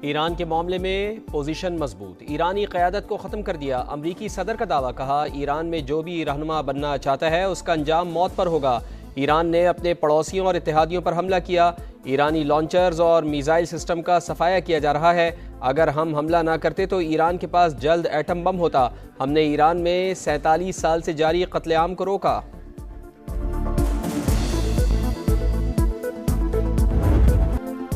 Iran के मामले में पोजीशन मजबूत, ईरानी क़यादत को ख़त्म कर दिया। अमरीकी सदर का दावा, कहा ईरान में जो भी रहनुमा बनना चाहता है उसका अंजाम मौत पर होगा। ईरान ने अपने पड़ोसियों और इत्तेहादियों पर हमला किया। ईरानी लॉन्चर्स और मिसाइल सिस्टम का सफाया किया जा रहा है। अगर हम हमला ना करते तो ईरान के पास जल्द एटम बम होता। हमने ईरान में 47 साल से जारी कत्लेआम को रोका।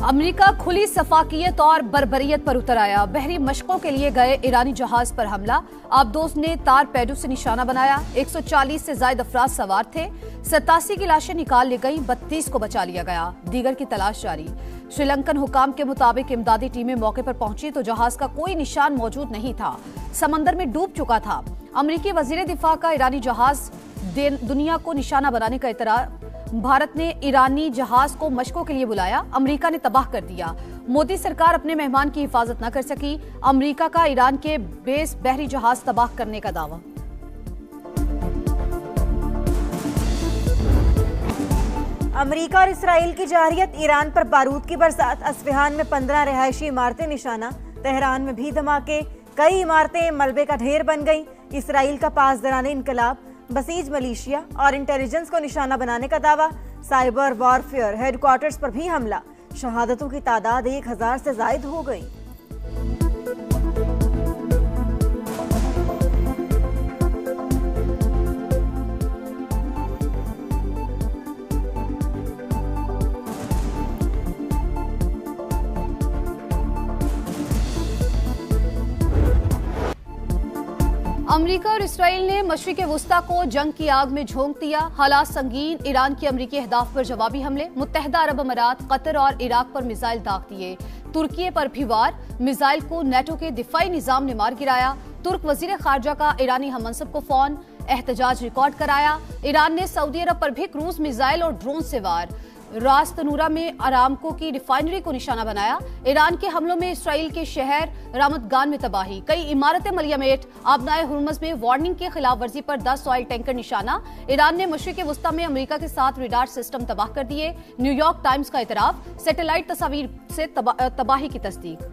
अमेरिका खुली सफाकियत और बर्बरियत पर उतर आया। बहरी मशकों के लिए गए ईरानी जहाज पर हमला। आबदोज ने तारपेडो से निशाना बनाया। 140 से ज्यादा अफराद सवार थे। 87 की लाशें निकाल ली गईं, 32 को बचा लिया गया। दीगर की तलाश जारी। श्रीलंकन हुकाम के मुताबिक इमदादी टीमें मौके पर पहुंची तो जहाज का कोई निशान मौजूद नहीं था, समंदर में डूब चुका था। अमेरिकी वजीर दिफा का ईरानी जहाज दुनिया को निशाना बनाने का इतराज। भारत ने ईरानी जहाज को मशकों के लिए बुलाया, अमेरिका ने तबाह कर दिया। मोदी सरकार अपने मेहमान की हिफाजत न कर सकी। अमेरिका का ईरान के बेस बहरी जहाज तबाह करने का दावा। अमेरिका और इसराइल की जारहियत, ईरान पर बारूद की बरसात। अस्फहान में 15 रिहायशी इमारतें निशाना। तेहरान में भी धमाके, कई इमारतें मलबे का ढेर बन गईं। इसराइल का पासदाराने इनकलाब, बसीज मलेशिया और इंटेलिजेंस को निशाना बनाने का दावा। साइबर वॉरफेयर हेडक्वार्टर्स पर भी हमला। शहादतों की तादाद 1000 से जायद हो गई। अमेरिका और इसराइल ने मशरिक़ वुस्ता को जंग की आग में झोंक दिया। हालात संगीन, ईरान की अमेरिकी अहदाफ पर जवाबी हमले। मुत्तहिदा अरब अमारात, कतर और इराक पर मिसाइल दाग दिए। तुर्की पर भी वार, मिसाइल को नेटो के दिफाई निजाम ने मार गिराया। तुर्क वजीर खारजा का ईरानी हममनसब को फोन, एहतजाज रिकॉर्ड कराया। ईरान ने सऊदी अरब पर भी क्रूज मिसाइल और ड्रोन से वार। रास तनूरा में अरामको की रिफाइनरी को निशाना बनाया। ईरान के हमलों में इसराइल के शहर रामतगान में तबाही, कई इमारतें मलियामेट। आबनाए हुर्मज में वार्निंग की खिलाफ वर्जी पर 10 ऑयल टैंकर निशाना। ईरान ने मशरिक़ वुस्ता में अमेरिका के साथ रडार सिस्टम तबाह कर दिए। न्यूयॉर्क टाइम्स का इतराफ, सैटेलाइट तस्वीर से तबाही की तस्दीक।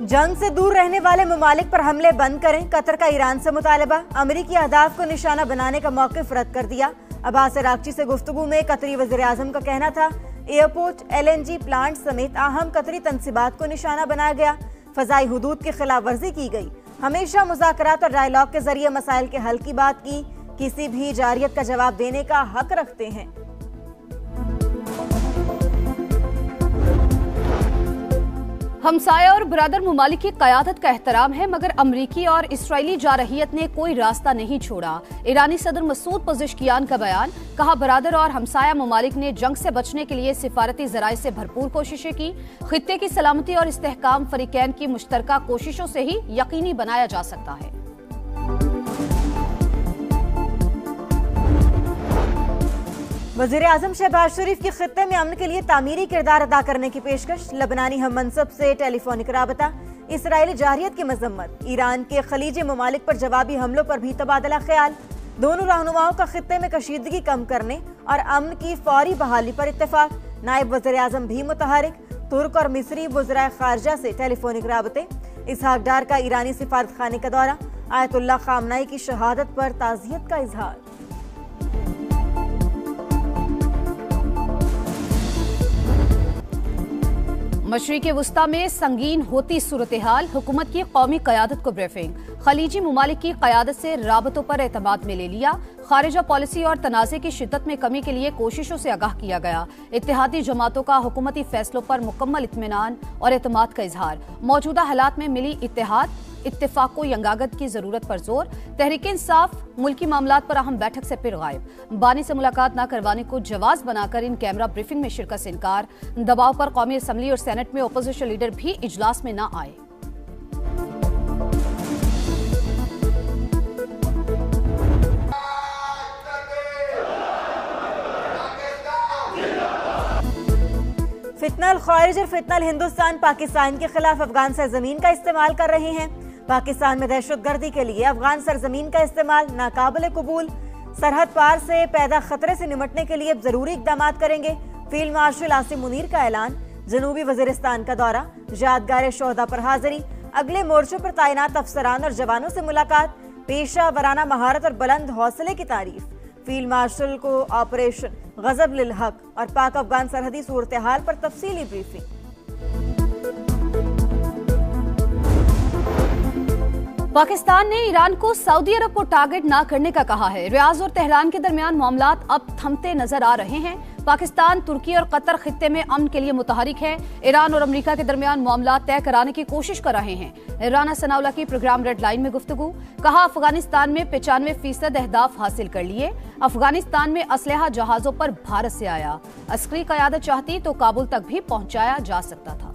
जंग से दूर रहने वाले ममालिक पर हमले बंद करें, कतर का ईरान से मुतालबा। अमेरिकी अहदाफ को निशाना बनाने का मौक़िफ़ रद्द कर दिया। अब्बास अरागची से गुफ्तगू में कतरी वज़ीर आज़म का कहना था, एयरपोर्ट, LNG प्लांट समेत अहम कतरी तनसीबात को निशाना बनाया गया। फ़ज़ाई हुदूद की खिलाफ वर्जी की गई। हमेशा मुज़ाकरात और डायलॉग के जरिए मसाइल के हल की बात की। किसी भी जारियत का जवाब देने का हक रखते हैं। हमसाया और बरादर ममालिक की क़यादत का एहतराम है, मगर अमरीकी और इसराइली जारहियत ने कोई रास्ता नहीं छोड़ा। ईरानी सदर मसूद पज़ेश्कियान का बयान, कहा बरादर और हमसाया ममालिक ने जंग से बचने के लिए सिफारती ज़राए से भरपूर कोशिशें की। खित्ते की सलामती और इस्तेहकाम फ़रीक़ैन की मुश्तरका कोशिशों से ही यकीनी बनाया जा सकता है। वज़ीर आज़म शहबाज शरीफ की खित्ते में अमन के लिए तामीरी किरदार अदा करने की पेशकश। लबनानी हम मनसब से टेलीफोनिक राबता। इसराइली जारहियत की मजम्मत। ईरान के खलीजी ममालिक पर जवाबी हमलों पर भी तबादला ख्याल। दोनों रहनुमाओं का खित्ते में कशीदगी कम करने और अमन की फौरी बहाली पर इत्तेफाक। नायब वज़ीर आज़म भी मुतहरिक। तुर्क और मिस्री वज़राए खारजा से टेलीफोनिक राबते। इसहाक डार का ईरानी सिफारत खाने का दौरा। आयतुल्लाह खामनाई की शहादत पर ताज़ियत का इजहार। मशरिक़ वुस्ता में संगीन होती सूरत हाल, हुकूमत की कौमी क़यादत को ब्रीफिंग। खलीजी ममालिक की क़यादत से राबतों पर एतमाद में ले लिया। खारिजा पॉलिसी और तनाज़े की शिद्दत में कमी के लिए कोशिशों से आगाह किया गया। इत्तेहादी जमातों का हुकूमती फैसलों पर मुकम्मल इत्मीनान और एतमाद का इजहार। मौजूदा हालात में मिली इत्तेफाक को यंगागत की जरूरत पर जोर। तहरीक इंसाफ मुल्की मामलात पर अहम बैठक से फिर गायब। बानी से मुलाकात न करवाने को जवाज बनाकर इन कैमरा ब्रीफिंग में शिरकत से इनकार। दबाव पर कौमी असम्बली और सेनेट में अपोजिशन लीडर भी इजलास में न आए। फितनल ख़ारिज और फितनल हिंदुस्तान पाकिस्तान के खिलाफ अफगान सरजमीन का इस्तेमाल कर रहे हैं। पाकिस्तान में दहशतगर्दी के लिए अफगान सरजमीन का इस्तेमाल नाकाबिल कबूल। सरहद पार से पैदा खतरे से निपटने के लिए जरूरी इकदाम करेंगे। फील्ड मार्शल आसिम मुनीर का ऐलान। जनूबी वजीरिस्तान का दौरा, यादगार शोहदा पर हाजिरी, अगले मोर्चों पर तैनात अफसरान और जवानों से मुलाकात, पेशा वराना महारत और बुलंद हौसले की तारीफ। फील्ड मार्शल को ऑपरेशन गजब लिल हक और पाक अफगान सरहदी सूरत हाल पर तफसीली ब्रीफिंग। पाकिस्तान ने ईरान को सऊदी अरब को टारगेट न करने का कहा है। रियाज और तेहरान के दरमियान मामलात अब थमते नजर आ रहे हैं। पाकिस्तान, तुर्की और कतर खित्ते में अमन के लिए मुतहरिक है। ईरान और अमेरिका के दरमियान मामलात तय कराने की कोशिश कर रहे हैं। राना सनाउल्लाह की प्रोग्राम रेड लाइन में गुफ्तगू। कहा, अफगानिस्तान में 95% अहदाफ हासिल कर लिए। अफगानिस्तान में असलहा जहाजों पर भारत से आया। अस्करी क़यादत चाहती तो काबुल तक भी पहुंचाया जा सकता था।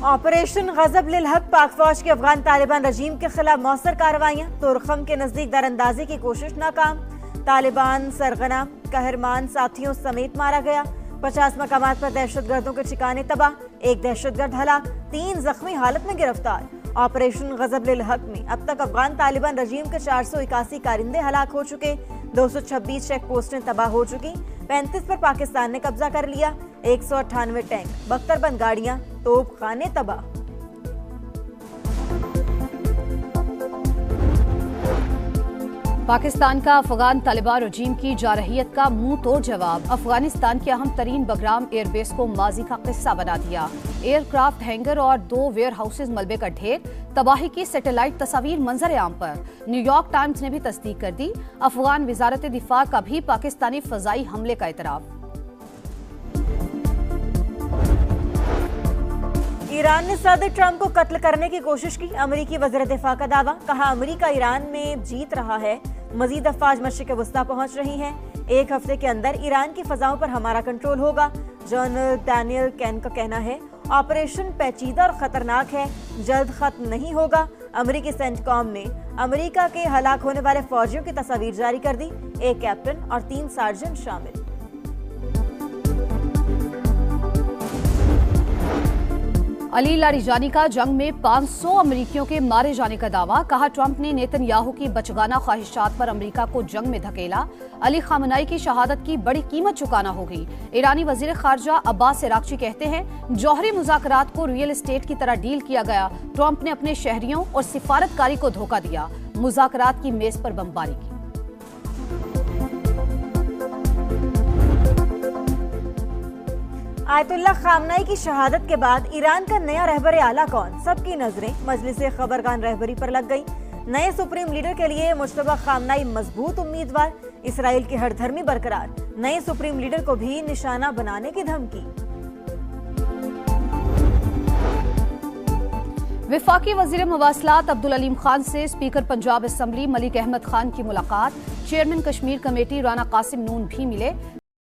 ऑपरेशन गजब लिल हक, पाक फौज के अफगान तालिबान रजीम के खिलाफ मौसर कार्रवाइयां। तुरखम के नजदीक दरअंदाजी की कोशिश नाकाम। तालिबान सरगना कहरमान साथियों समेत मारा गया। 50 मकामात पर दहशतगर्दों के ठिकाने तबाह। एक दहशतगर्द हलाक, 3 जख्मी हालत में गिरफ्तार। ऑपरेशन गजब लिल हक में अब तक अफगान तालिबान रजीम के 481 कारिंदे हलाक हो चुके। 226 चेक पोस्टें तबाह हो चुकी। 35 पर पाकिस्तान ने कब्जा कर लिया। 198 टैंक, बख्तरबंद गाड़ियां, तोप खाने तबाह। पाकिस्तान का अफगान तालिबान रजीम की जारहियत का मुंह तोड़ जवाब। अफगानिस्तान के अहम तरीन बगराम एयरबेस को माजी का किस्सा बना दिया। एयरक्राफ्ट हैंगर और 2 वेयर हाउसेज मलबे का ढेर। तबाही की सैटेलाइट तस्वीर मंजर आम पर। न्यूयॉर्क टाइम्स ने भी तस्दीक कर दी। अफगान वजारत दिफा का भी पाकिस्तानी फजाई हमले का इतराफ। ईरान ने सदर ट्रंप को कत्ल करने की कोशिश की। अमेरिकी वज़ीर दिफा का दावा। कहा, अमेरिका ईरान में जीत रहा है। मजीद अफवाज मशरिक़ वस्ता पहुंच रही हैं। 1 हफ्ते के अंदर ईरान की फजाओं पर हमारा कंट्रोल होगा। जनरल डैनियल कैन का कहना है, ऑपरेशन पेचीदा और खतरनाक है, जल्द खत्म नहीं होगा। अमेरिकी सेंटकॉम ने अमेरिका के हलाक होने वाले फौजियों की तस्वीर जारी कर दी। 1 कैप्टन और 3 सार्जेंट शामिल। अली लारिजानी का जंग में 500 अमेरिकियों के मारे जाने का दावा। कहा, ट्रंप ने नेतन्याहू की बचगाना ख्वाहिशात पर अमेरिका को जंग में धकेला। अली खामनाई की शहादत की बड़ी कीमत चुकाना होगी। ईरानी वजीर खारजा अब्बास इराक्ची कहते हैं, जौहरी मुज़ाकरात को रियल एस्टेट की तरह डील किया गया। ट्रंप ने अपने शहरियों और सिफारतकारी को धोखा दिया। मुज़ाकरात की मेज पर बमबारी की। आयतुल्लाह खामनाई की शहादत के बाद ईरान का नया रहबर आला कौन? सबकी नजरें मजलिस खबरगान रहबरी पर लग गई। नए सुप्रीम लीडर के लिए मुश्तबा खामनाई मजबूत उम्मीदवार। इसराइल की हरधर्मी बरकरार। नए सुप्रीम लीडर को भी निशाना बनाने की धमकी। वफाकी वजीर मवासलात अब्दुल अलीम खान से स्पीकर पंजाब असम्बली मलिक अहमद खान की मुलाकात। चेयरमैन कश्मीर कमेटी राना कासिम नून भी मिले।